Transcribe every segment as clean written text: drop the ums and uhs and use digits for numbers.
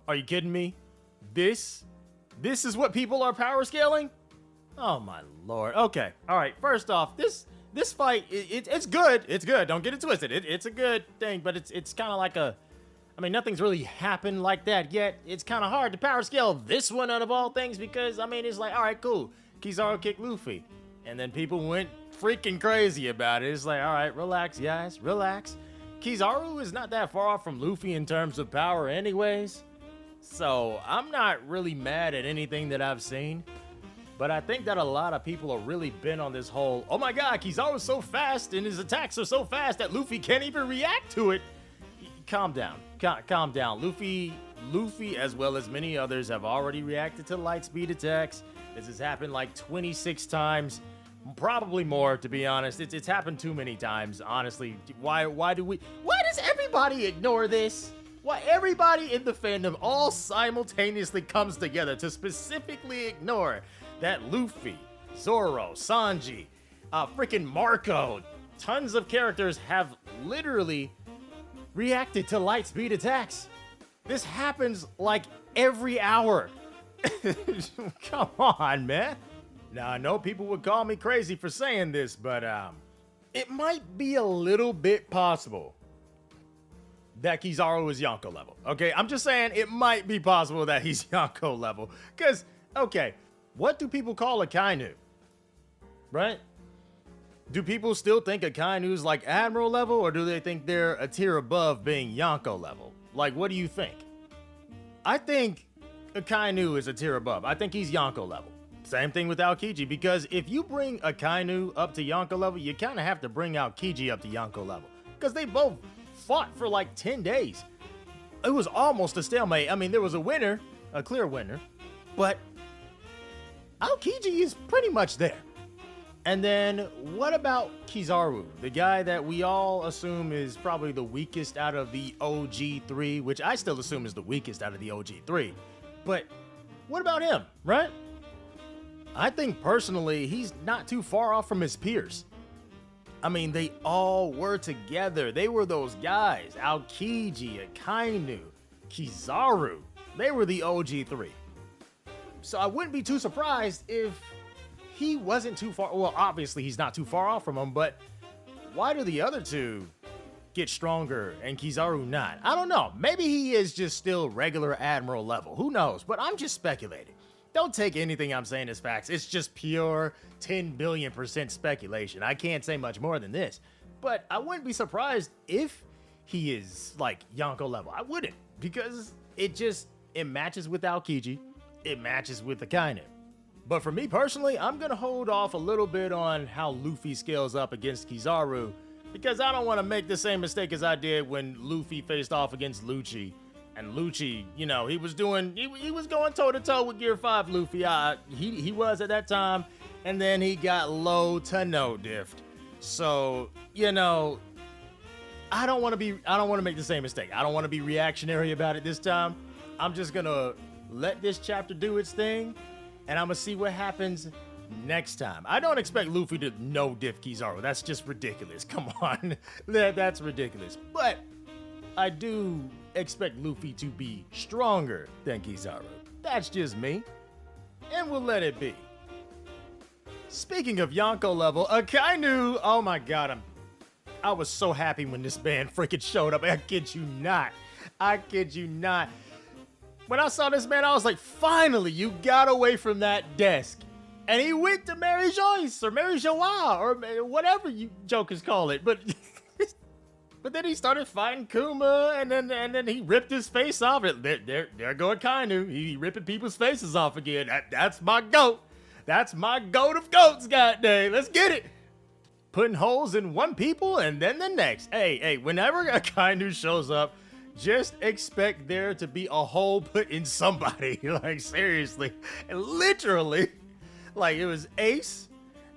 Are you kidding me? This is what people are power scaling? Oh my lord. Okay. All right. First off, this fight, it's good. It's good. Don't get it twisted. It's a good thing, but it's kind of like I mean, nothing's really happened like that yet. It's kind of hard to power scale this one out of all things because, I mean, it's like, all right, cool. KIZARU kicked Luffy. And then people went freaking crazy about it. It's like, all right, relax, guys, relax. KIZARU is not that far off from Luffy in terms of power anyways. So I'm not really mad at anything that I've seen. But I think that a lot of people are really bent on this whole, oh my god, KIZARU's so fast and his attacks are so fast that Luffy can't even react to it. Calm down. Calm down. Luffy, as well as many others, have already reacted to light speed attacks. This has happened like 26 times. Probably more, to be honest. It's happened too many times, honestly. Why does everybody ignore this? Why everybody in the fandom all simultaneously comes together to specifically ignore that Luffy, Zoro, Sanji, freaking Marco, tons of characters have literally reacted to light speed attacks. This happens like every hour. Come on, man. Now, I know people would call me crazy for saying this, but it might be a little bit possible that KIZARU is Yonko level. Okay, I'm just saying it might be possible that he's Yonko level. Because, okay, what do people call a Kainu? Right? Do people still think a Kainu's like Admiral level, or do they think they're a tier above being Yonko level? Like, what do you think? I think a Kainu is a tier above. I think he's Yonko level. Same thing with Aokiji, because if you bring a Kainu up to Yonko level, you kind of have to bring Aokiji up to Yonko level. Because they both fought for like 10 days. It was almost a stalemate. I mean, there was a winner, a clear winner, but Aokiji is pretty much there. And then what about KIZARU, the guy that we all assume is probably the weakest out of the OG3, which I still assume is the weakest out of the OG3. But what about him, right? I think personally, he's not too far off from his peers. I mean, they all were together. They were those guys. Aokiji, Kainu, KIZARU. They were the OG3. So I wouldn't be too surprised if he wasn't too far. Well, obviously he's not too far off from him, but why do the other two get stronger and KIZARU not? I don't know. Maybe he is just still regular Admiral level. Who knows? But I'm just speculating. Don't take anything I'm saying as facts. It's just pure 10 billion% speculation. I can't say much more than this. But I wouldn't be surprised if he is like Yonko level. I wouldn't, because it matches with Aokiji. It matches with the Kainu. But for me personally, I'm going to hold off a little bit on how Luffy scales up against KIZARU, because I don't want to make the same mistake as I did when Luffy faced off against Lucci. And Lucci, you know, he was going toe-to-toe with Gear 5 Luffy. He was at that time, and then he got low to no diffed. So, you know, I don't want to make the same mistake. I don't want to be reactionary about it this time. I'm just going to let this chapter do its thing, and I'm going to see what happens next time. I don't expect Luffy to no-diff KIZARU. That's just ridiculous. Come on. That's ridiculous. But I do expect Luffy to be stronger than KIZARU. That's just me. And we'll let it be. Speaking of Yonko level, Kainu. Oh my god, I was so happy when this man freaking showed up. I kid you not. I kid you not. When I saw this man, I was like, finally, you got away from that desk. And he went to Mary Joyce or Mary Joie or whatever you jokers call it. But then he started fighting Kuma, and then he ripped his face off. There going Kainu. He ripping people's faces off again. That's my goat. That's my goat of goats, goddamn. Let's get it. Putting holes in one people and then the next. Hey, whenever a Kainu shows up, just expect there to be a hole put in somebody. Like, seriously. And literally, like, it was Ace.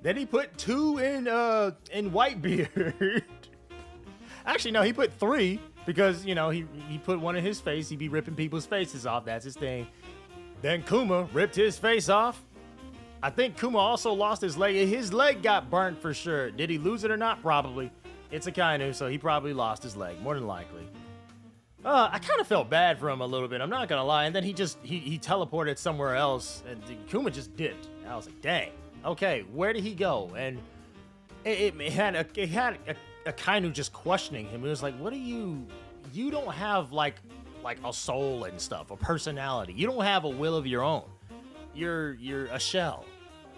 Then he put 2 in Whitebeard. Actually, no, he put 3 because, you know, he put 1 in his face. He'd be ripping people's faces off. That's his thing. Then Kuma ripped his face off. I think Kuma also lost his leg. His leg got burnt for sure. Did he lose it or not? Probably. It's a Kainu, so he probably lost his leg, more than likely. I kind of felt bad for him a little bit. I'm not gonna lie. And then he teleported somewhere else, and Kuma just dipped. And I was like, dang. Okay, where did he go? And it had a Kainu just questioning him. It was like, what are you? You don't have like a soul and stuff, a personality. You don't have a will of your own. You're a shell.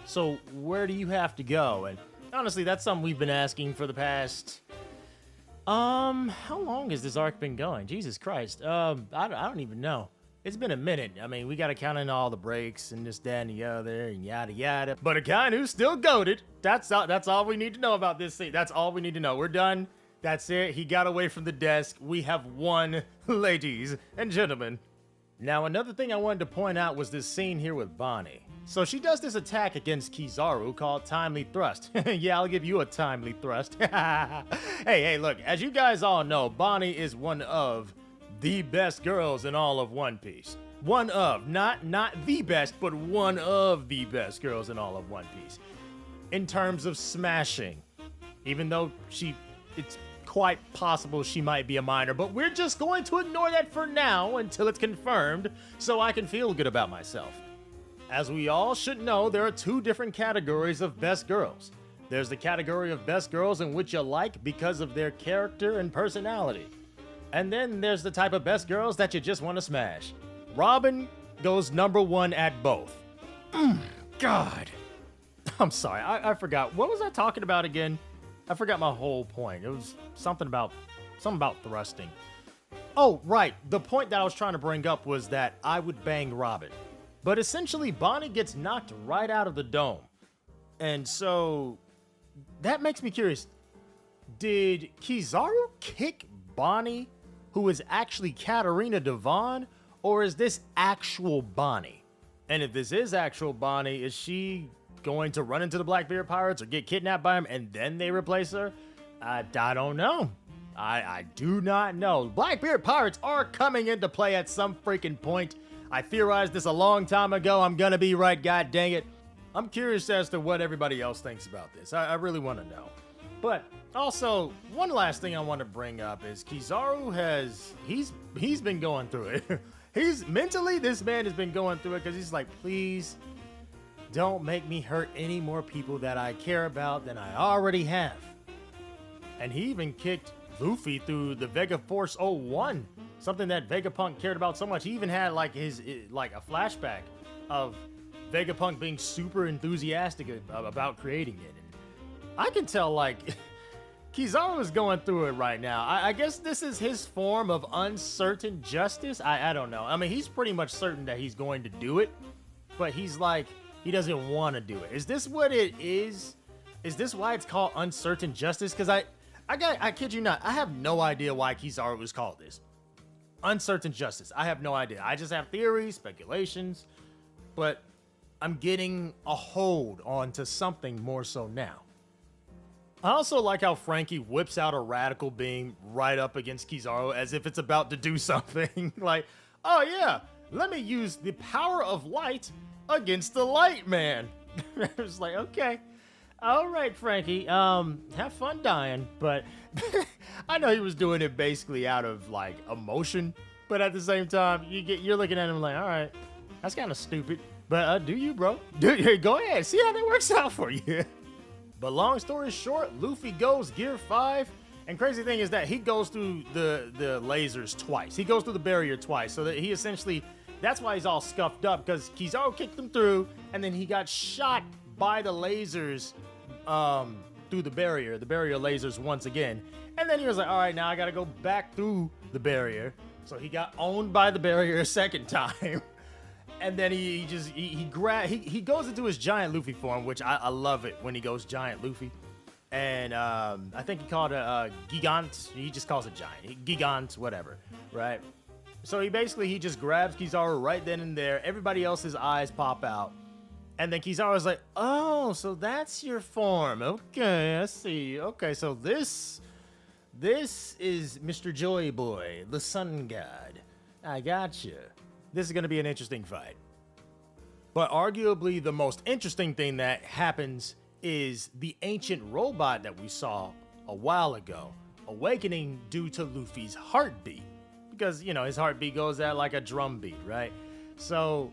So where do you have to go? And honestly, that's something we've been asking for the past. How long has this arc been going? Jesus Christ. I don't even know. It's been a minute. I mean, we gotta count in all the breaks and this, that, and the other, and yada yada. But Akainu's still goated. That's all we need to know about this scene. That's all we need to know. We're done. That's it. He got away from the desk. We have won, ladies and gentlemen. Now, another thing I wanted to point out was this scene here with Bonnie. So she does this attack against KIZARU called Timely Thrust. Yeah, I'll give you a timely thrust. Hey, look, as you guys all know, Bonnie is one of the best girls in all of One Piece. One of, not the best, but one of the best girls in all of One Piece. In terms of smashing, even though it's quite possible she might be a minor, but we're just going to ignore that for now until it's confirmed so I can feel good about myself. As we all should know, there are two different categories of best girls. There's the category of best girls in which you like because of their character and personality. And then there's the type of best girls that you just want to smash. Robin goes #1 at both. God. I'm sorry, I forgot. What was I talking about again? I forgot my whole point. It was something about thrusting. Oh, right. The point that I was trying to bring up was that I would bang Robin. But essentially, Bonnie gets knocked right out of the dome. And so, that makes me curious. Did KIZARU kick Bonnie, who is actually Katarina Devon, or is this actual Bonnie? And if this is actual Bonnie, is she going to run into the Blackbeard Pirates or get kidnapped by them and then they replace her? I don't know. I do not know. Blackbeard Pirates are coming into play at some freaking point. I theorized this a long time ago. I'm gonna be right, god dang it. I'm curious as to what everybody else thinks about this. I really want to know. But also, one last thing I want to bring up is KIZARU he's been going through it. Mentally, this man has been going through it because he's like, please don't make me hurt any more people that I care about than I already have. And he even kicked Luffy through the Vega Force 01, something that Vegapunk cared about so much. He even had like a flashback of Vegapunk being super enthusiastic about creating it. And I can tell like KIZARU is going through it right now. I guess this is his form of uncertain justice. I don't know. I mean, he's pretty much certain that he's going to do it, but he's like, he doesn't want to do it. Is this what it is? Is this why it's called uncertain justice? Because I kid you not, I have no idea why KIZARU was called this. Uncertain justice. I have no idea. I just have theories, speculations, but I'm getting a hold onto something more so now. I also like how Frankie whips out a radical beam right up against KIZARU as if it's about to do something. Like, oh yeah, let me use the power of light against the light man. It's like, okay. All right, Frankie, have fun dying, but I know he was doing it basically out of like emotion, but at the same time, you're looking at him like, all right, that's kind of stupid, but do you, bro? Go ahead, see how that works out for you. But long story short, Luffy goes Gear 5, and crazy thing is that he goes through the lasers twice. He goes through the barrier twice, so that he essentially, that's why he's all scuffed up, because KIZARU kicked him through, and then he got shot by the lasers through the barrier lasers once again. And then he was like, all right, now I gotta go back through the barrier. So he got owned by the barrier a second time. And then he goes into his giant Luffy form, which I love it when he goes giant Luffy. And I think he called it Gigant. He just calls it giant. Gigant, whatever, right? So he just grabs KIZARU right then and there. Everybody else's eyes pop out. And then KIZARU's like, oh, so that's your form. Okay, I see. Okay, so this is Mr. Joy Boy, the sun god. I gotcha. This is going to be an interesting fight. But arguably the most interesting thing that happens is the ancient robot that we saw a while ago, awakening due to Luffy's heartbeat. because, you know, his heartbeat goes at like a drum beat, right? So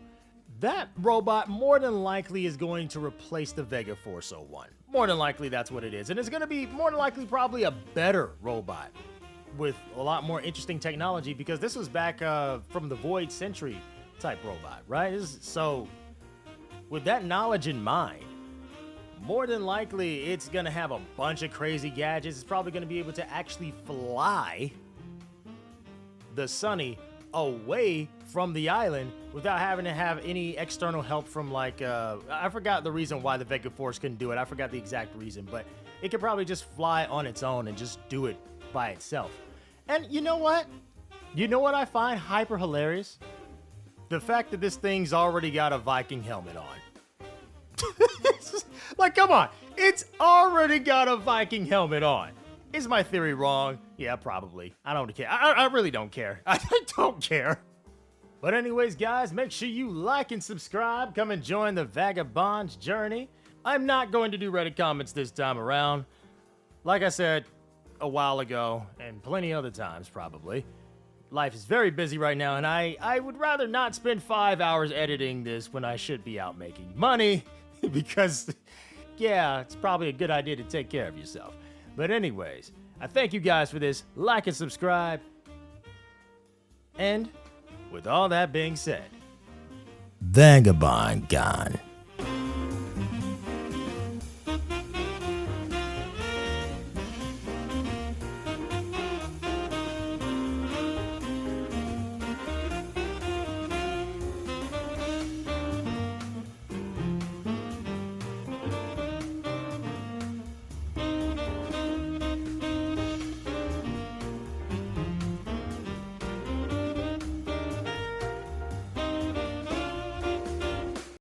that robot more than likely is going to replace the Vega Force 01. More than likely that's what it is. And it's going to be more than likely probably a better robot with a lot more interesting technology, because this was back from the Void Sentry type robot, right? So with that knowledge in mind, more than likely it's going to have a bunch of crazy gadgets. It's probably going to be able to actually fly the Sunny away from the island without having to have any external help from, like, I forgot the reason why the Vega Force couldn't do it. I forgot the exact reason, but it could probably just fly on its own and just do it by itself. And you know what? You know what I find hyper hilarious? The fact that this thing's already got a Viking helmet on. Like, come on. It's already got a Viking helmet on. Is my theory wrong? Yeah, probably. I don't care. I really don't care. I don't care. But anyways, guys, make sure you like and subscribe. Come and join the Vagabond's journey. I'm not going to do Reddit comments this time around. Like I said a while ago, and plenty other times probably, life is very busy right now, and I would rather not spend 5 hours editing this when I should be out making money, because, yeah, it's probably a good idea to take care of yourself. But anyways, I thank you guys for this. Like and subscribe. And with all that being said, Vagabond gone.